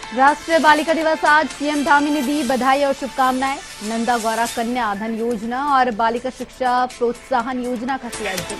राष्ट्रीय बालिका दिवस आज सीएम धामी ने दी बधाई और शुभकामनाएं। नंदा गौरा कन्या धन योजना और बालिका शिक्षा प्रोत्साहन योजना का किया जिक्र।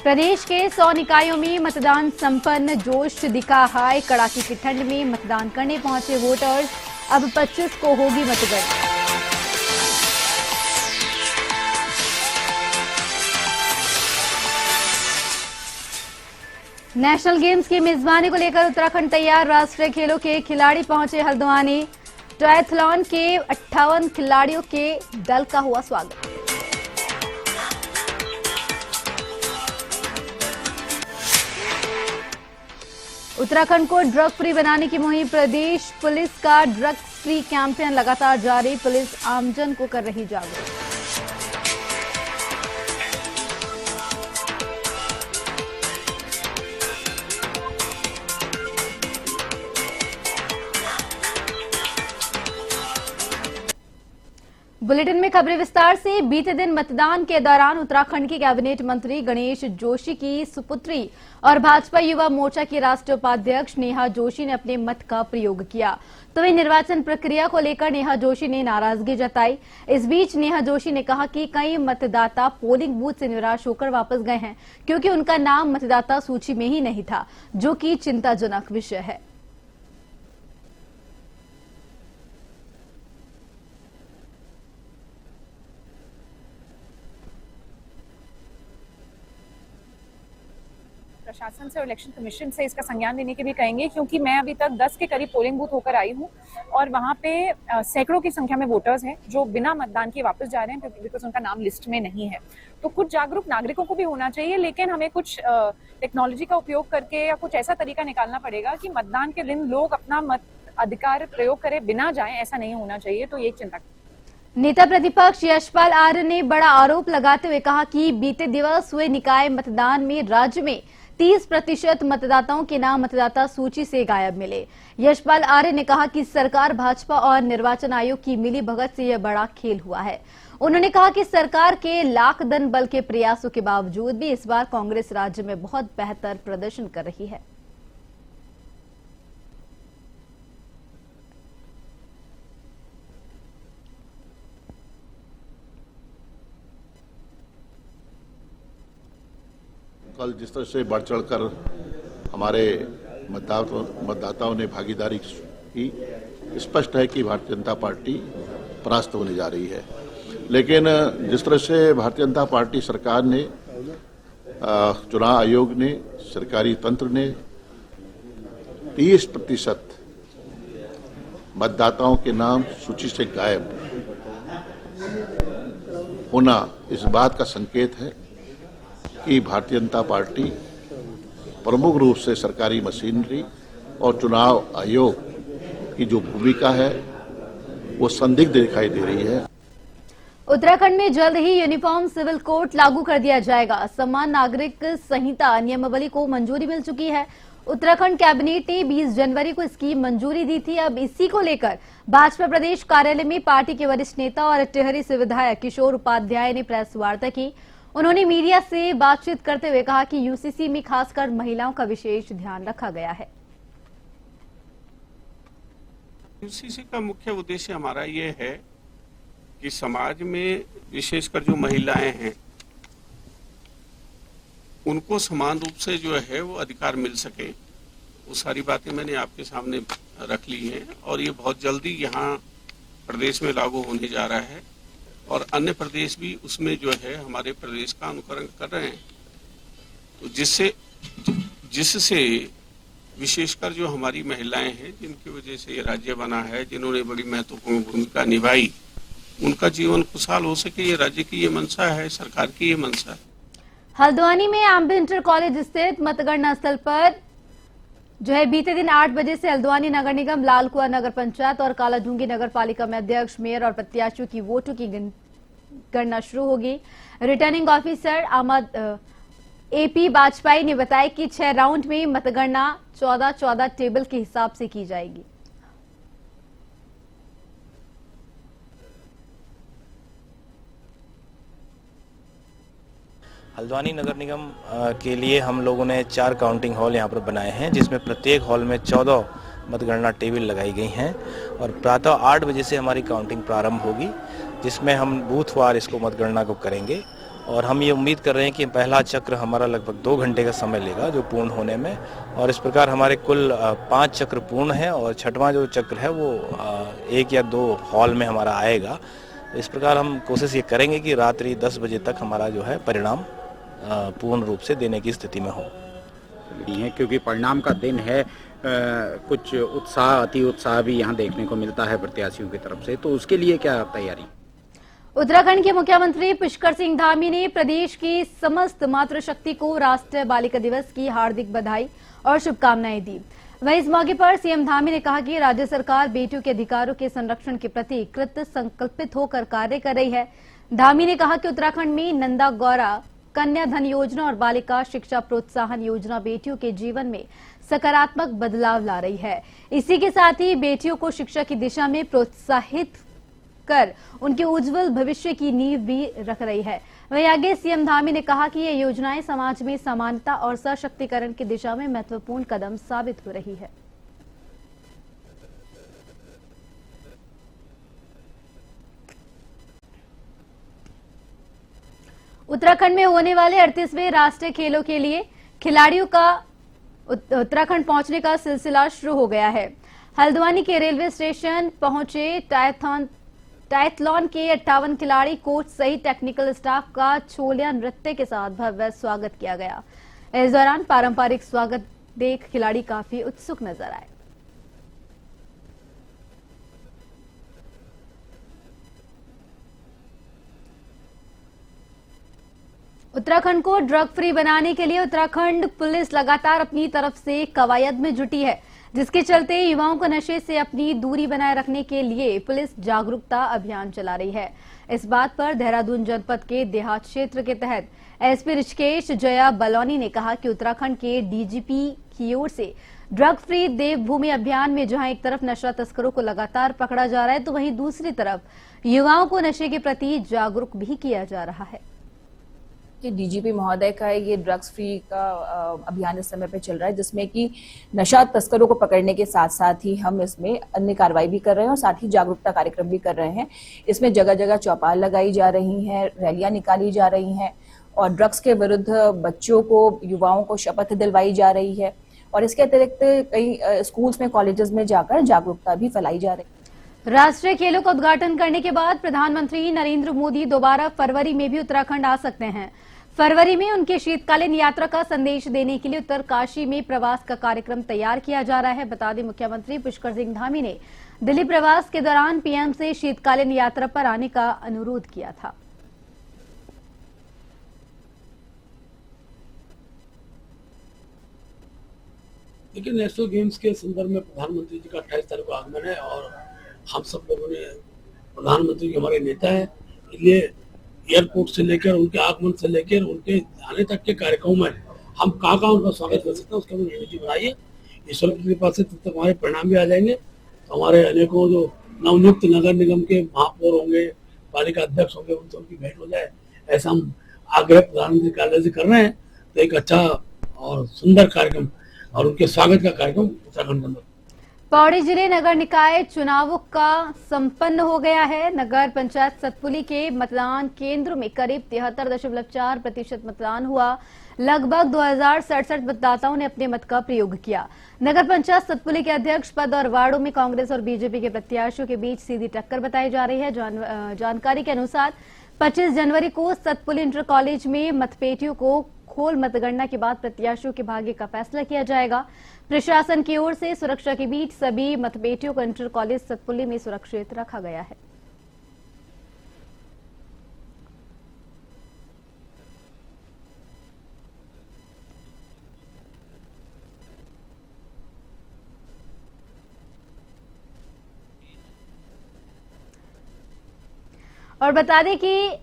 प्रदेश के 100 निकायों में मतदान संपन्न, जोश दिखा हाय। कड़ाके की ठंड में मतदान करने पहुंचे वोटर्स। अब 25 को होगी मतगणना। नेशनल गेम्स की मेजबानी को लेकर उत्तराखंड तैयार। राष्ट्रीय खेलों के खिलाड़ी पहुंचे हल्द्वानी। ट्रायथलॉन के 58 खिलाड़ियों के दल का हुआ स्वागत। उत्तराखंड को ड्रग फ्री बनाने की मुहिम। प्रदेश पुलिस का ड्रग फ्री कैंपेन लगातार जारी। पुलिस आमजन को कर रही जागरूक। बुलेटिन में खबरें विस्तार से। बीते दिन मतदान के दौरान उत्तराखंड के कैबिनेट मंत्री गणेश जोशी की सुपुत्री और भाजपा युवा मोर्चा की राष्ट्रीय उपाध्यक्ष नेहा जोशी ने अपने मत का प्रयोग किया, तो वहीं निर्वाचन प्रक्रिया को लेकर नेहा जोशी ने नाराजगी जताई। इस बीच नेहा जोशी ने कहा कि कई मतदाता पोलिंग बूथ से निराश होकर वापस गए हैं, क्योंकि उनका नाम मतदाता सूची में ही नहीं था, जो कि चिंताजनक विषय है। प्रशासन से और इलेक्शन कमीशन से इसका संज्ञान लेने के भी कहेंगे, क्योंकि मैं अभी तक 10 के करीब पोलिंग बूथ होकर आई हूं और वहां पे सैकड़ों की संख्या में वोटर्स हैं जो बिना मतदान किए वापस जा रहे हैं, बिकॉज उनका नाम लिस्ट में नहीं है। तो कुछ जागरूक नागरिकों को भी होना चाहिए, लेकिन हमें कुछ टेक्नोलॉजी का उपयोग करके या कुछ ऐसा तरीका निकालना पड़ेगा कि मतदान के दिन लोग अपना मत अधिकार प्रयोग करें बिना जाए। ऐसा नहीं होना चाहिए। तो ये चिंता। नेता प्रतिपक्ष यशपाल आर्य ने बड़ा आरोप लगाते हुए कहा कि बीते दिवस हुए निकाय मतदान में राज्य में 30% मतदाताओं के नाम मतदाता सूची से गायब मिले। यशपाल आर्य ने कहा कि सरकार भाजपा और निर्वाचन आयोग की मिली भगत से यह बड़ा खेल हुआ है। उन्होंने कहा कि सरकार के लाख दन बल के प्रयासों के बावजूद भी इस बार कांग्रेस राज्य में बहुत बेहतर प्रदर्शन कर रही है। कल जिस तरह से बढ़ चढ़कर हमारे मतदाताओं ने भागीदारी की, स्पष्ट है कि भारतीय जनता पार्टी परास्त होने जा रही है। लेकिन जिस तरह से भारतीय जनता पार्टी सरकार ने, चुनाव आयोग ने, सरकारी तंत्र ने 30% मतदाताओं के नाम सूची से गायब होना इस बात का संकेत है कि भारतीय जनता पार्टी प्रमुख रूप से सरकारी मशीनरी और चुनाव आयोग की जो भूमिका है वो संदिग्ध दिखाई दे रही है। उत्तराखंड में जल्द ही यूनिफॉर्म सिविल कोड लागू कर दिया जाएगा। समान नागरिक संहिता नियमावली को मंजूरी मिल चुकी है। उत्तराखंड कैबिनेट ने 20 जनवरी को इसकी मंजूरी दी थी। अब इसी को लेकर भाजपा प्रदेश कार्यालय में पार्टी के वरिष्ठ नेता और टिहरी से विधायक किशोर उपाध्याय ने प्रेस वार्ता की। उन्होंने मीडिया से बातचीत करते हुए कहा कि यूसीसी में खासकर महिलाओं का विशेष ध्यान रखा गया है। यूसीसी का मुख्य उद्देश्य हमारा ये है कि समाज में विशेषकर जो महिलाएं हैं उनको समान रूप से जो है वो अधिकार मिल सके। वो सारी बातें मैंने आपके सामने रख ली हैं और ये बहुत जल्दी यहाँ प्रदेश में लागू होने जा रहा है और अन्य प्रदेश भी उसमें जो है हमारे प्रदेश का अनुकरण कर रहे हैं। तो जिससे विशेषकर जो हमारी महिलाएं हैं जिनकी वजह से ये राज्य बना है, जिन्होंने बड़ी महत्वपूर्ण भूमिका निभाई, उनका जीवन खुशहाल हो सके, ये राज्य की ये मंशा है, सरकार की ये मंशा है। हल्द्वानी में आम्बे इंटर कॉलेज स्थित मतगणना स्थल पर जो है बीते दिन 8 बजे से हल्द्वानी नगर निगम, लालकुआं नगर पंचायत और कालाढूंगी नगर पालिका में अध्यक्ष, मेयर और प्रत्याशियों की वोटों की गणना शुरू होगी। Returning officer Ahmed A P ने बताया कि 6 राउंड में मतगणना 14-14 टेबल के हिसाब से की जाएगी। हल्द्वानी नगर निगम के लिए हम लोगों ने 4 काउंटिंग हॉल यहाँ पर बनाए हैं, जिसमें प्रत्येक हॉल में 14 मतगणना टेबल लगाई गई हैं और प्रातः 8 बजे से हमारी काउंटिंग प्रारंभ होगी, जिसमें हम बूथवार इसको मतगणना को करेंगे। और हम ये उम्मीद कर रहे हैं कि पहला चक्र हमारा लगभग 2 घंटे का समय लेगा जो पूर्ण होने में, और इस प्रकार हमारे कुल 5 चक्र पूर्ण हैं और 6वां जो चक्र है वो 1 या 2 हॉल में हमारा आएगा। इस प्रकार हम कोशिश ये करेंगे कि रात्रि 10 बजे तक हमारा जो है परिणाम पूर्ण रूप से देने की स्थिति में हो। है क्योंकि परिणाम का दिन है, कुछ उत्साह अति उत्साह भी यहाँ देखने को मिलता है प्रत्याशियों की तरफ से, तो उसके लिए क्या तैयारी? उत्तराखंड के मुख्यमंत्री पुष्कर सिंह धामी ने प्रदेश की समस्त मातृशक्ति को राष्ट्रीय बालिका दिवस की हार्दिक बधाई और शुभकामनाएं दी। वहीं इस मौके पर सीएम धामी ने कहा कि राज्य सरकार बेटियों के अधिकारों के संरक्षण के प्रति कृत संकल्पित होकर कार्य कर रही है। धामी ने कहा कि उत्तराखंड में नंदा गौरा कन्या धन योजना और बालिका शिक्षा प्रोत्साहन योजना बेटियों के जीवन में सकारात्मक बदलाव ला रही है। इसी के साथ ही बेटियों को शिक्षा की दिशा में प्रोत्साहित कर उनके उज्जवल भविष्य की नींव भी रख रही है। वहीं आगे सीएम धामी ने कहा कि ये योजनाएं समाज में समानता और सशक्तिकरण की दिशा में महत्वपूर्ण कदम साबित हो रही है। उत्तराखंड में होने वाले 38वें राष्ट्रीय खेलों के लिए खिलाड़ियों का उत्तराखंड पहुंचने का सिलसिला शुरू हो गया है। हल्द्वानी के रेलवे स्टेशन पहुंचे टायथलॉन के 58 खिलाड़ी, कोच सहित टेक्निकल स्टाफ का छोलिया नृत्य के साथ भव्य स्वागत किया गया। इस दौरान पारंपरिक स्वागत देख खिलाड़ी काफी उत्सुक नजर आए। उत्तराखंड को ड्रग फ्री बनाने के लिए उत्तराखंड पुलिस लगातार अपनी तरफ से कवायद में जुटी है, जिसके चलते युवाओं को नशे से अपनी दूरी बनाए रखने के लिए पुलिस जागरूकता अभियान चला रही है। इस बात पर देहरादून जनपद के देहात क्षेत्र के तहत एसपी ऋषिकेश जया बलौनी ने कहा कि उत्तराखंड के डीजीपी की ओर से ड्रग फ्री देवभूमि अभियान में जहां एक तरफ नशा तस्करों को लगातार पकड़ा जा रहा है, तो वहीं दूसरी तरफ युवाओं को नशे के प्रति जागरूक भी किया जा रहा है। कि डीजीपी महोदय का ये ड्रग्स फ्री का अभियान इस समय पे चल रहा है, जिसमें कि नशा तस्करों को पकड़ने के साथ साथ ही हम इसमें अन्य कार्रवाई भी कर रहे हैं और साथ ही जागरूकता कार्यक्रम भी कर रहे हैं। इसमें जगह जगह चौपाल लगाई जा रही हैं, रैलियां निकाली जा रही हैं और ड्रग्स के विरुद्ध बच्चों को, युवाओं को शपथ दिलवाई जा रही है और इसके अतिरिक्त कई स्कूल्स में, कॉलेजेस में जाकर जागरूकता भी फैलाई जा रही है। राष्ट्रीय खेलों का उद्घाटन करने के बाद प्रधानमंत्री नरेंद्र मोदी दोबारा फरवरी में भी उत्तराखंड आ सकते हैं। फरवरी में उनके शीतकालीन यात्रा का संदेश देने के लिए उत्तरकाशी में प्रवास का कार्यक्रम तैयार किया जा रहा है। बता दें, मुख्यमंत्री पुष्कर सिंह धामी ने दिल्ली प्रवास के दौरान पीएम से शीतकालीन यात्रा पर आने का अनुरोध किया था। लेकिन नेशनल गेम्स के संदर्भ में प्रधानमंत्री जी का 28 तारीख को आगमन है और हम सब लोगों ने, प्रधानमंत्री जी हमारे नेता है, इसलिए एयरपोर्ट से लेकर उनके आगमन से लेकर उनके आने तक के कार्यक्रमों में हम कहाँ उनका स्वागत कर सकते हैं, उसके लिए रणनीति बनाई है। ईश्वर की कृपा से तब तक हमारे परिणाम भी आ जाएंगे, तो हमारे अनेकों जो नवनियुक्त नगर निगम के महापौर होंगे, पालिका अध्यक्ष होंगे, उनसे उनकी भेंट हो जाए, ऐसा हम आग्रह प्रधानमंत्री कार्यालय से कर रहे हैं। तो एक अच्छा और सुंदर कार्यक्रम और उनके स्वागत का कार्यक्रम उत्तराखंड के अंदर। पौड़ी जिले नगर निकाय चुनावों का संपन्न हो गया है। नगर पंचायत सतपुली के मतदान केंद्रों में करीब 73.4% मतदान हुआ। लगभग 2067 मतदाताओं ने अपने मत का प्रयोग किया। नगर पंचायत सतपुली के अध्यक्ष पद और वार्डों में कांग्रेस और बीजेपी के प्रत्याशियों के बीच सीधी टक्कर बताई जा रही है। जानकारी के अनुसार 25 जनवरी को सतपुली इंटर कॉलेज में मतपेटियों को खोल मतगणना के बाद प्रत्याशियों के भाग्य का फैसला किया जाएगा। प्रशासन की ओर से सुरक्षा के बीच सभी मतपेटियों को इंटर कॉलेज सतपुली में सुरक्षित रखा गया है। और बता दें कि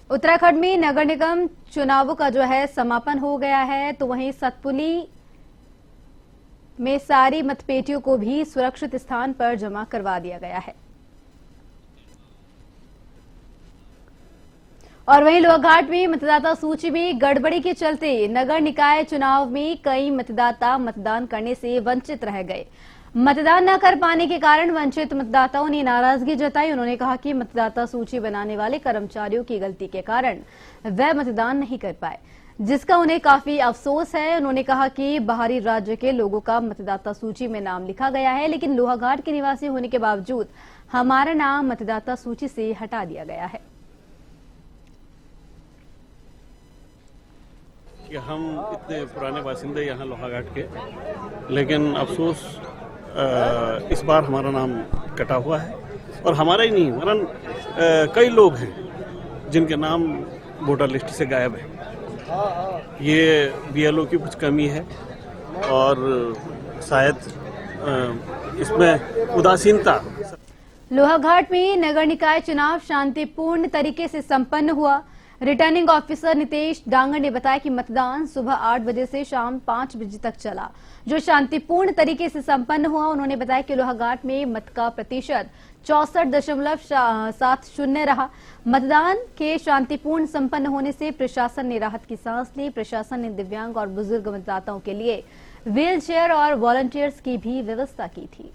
उत्तराखंड में नगर निगम चुनावों का जो है समापन हो गया है, तो वहीं सतपुली में सारी मतपेटियों को भी सुरक्षित स्थान पर जमा करवा दिया गया है। और वहीं लोहाघाट में मतदाता सूची में गड़बड़ी के चलते नगर निकाय चुनाव में कई मतदाता मतदान करने से वंचित रह गए। मतदान न कर पाने के कारण वंचित मतदाताओं ने नाराजगी जताई। उन्होंने कहा कि मतदाता सूची बनाने वाले कर्मचारियों की गलती के कारण वह मतदान नहीं कर पाए, जिसका उन्हें काफी अफसोस है। उन्होंने कहा कि बाहरी राज्य के लोगों का मतदाता सूची में नाम लिखा गया है, लेकिन लोहाघाट के निवासी होने के बावजूद हमारा नाम मतदाता सूची से हटा दिया गया है। कि हम इतने पुराने बासिंदे यहाँ लोहाघाट के, लेकिन अफसोस इस बार हमारा नाम कटा हुआ है। और हमारा ही नहीं, वरन कई लोग हैं जिनके नाम वोटर लिस्ट से गायब है। ये बीएलओ की कुछ कमी है और शायद इसमें उदासीनता। लोहाघाट में नगर निकाय चुनाव शांतिपूर्ण तरीके से संपन्न हुआ। रिटर्निंग ऑफिसर नितेश डांगर ने बताया कि मतदान सुबह 8 बजे से शाम 5 बजे तक चला, जो शांतिपूर्ण तरीके से संपन्न हुआ। उन्होंने बताया कि लोहाघाट में मत का प्रतिशत 64.70 रहा। मतदान के शांतिपूर्ण संपन्न होने से प्रशासन ने राहत की सांस ली। प्रशासन ने दिव्यांग और बुजुर्ग मतदाताओं के लिए व्हील चेयर और वॉलंटियर्स की भी व्यवस्था की थी।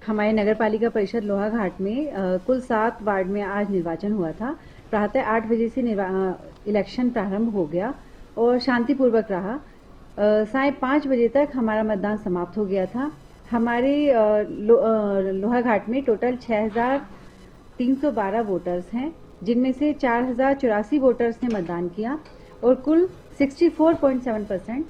हमारे नगर पालिका परिषद लोहाघाट में कुल 7 वार्ड में आज निर्वाचन हुआ था। प्रातः 8 बजे से इलेक्शन प्रारंभ हो गया और शांतिपूर्वक रहा। साढ़े 5 बजे तक हमारा मतदान समाप्त हो गया था। हमारे लोहाघाट में टोटल 6,312 वोटर्स हैं, जिनमें से 4,084 वोटर्स ने मतदान किया और कुल 64.7%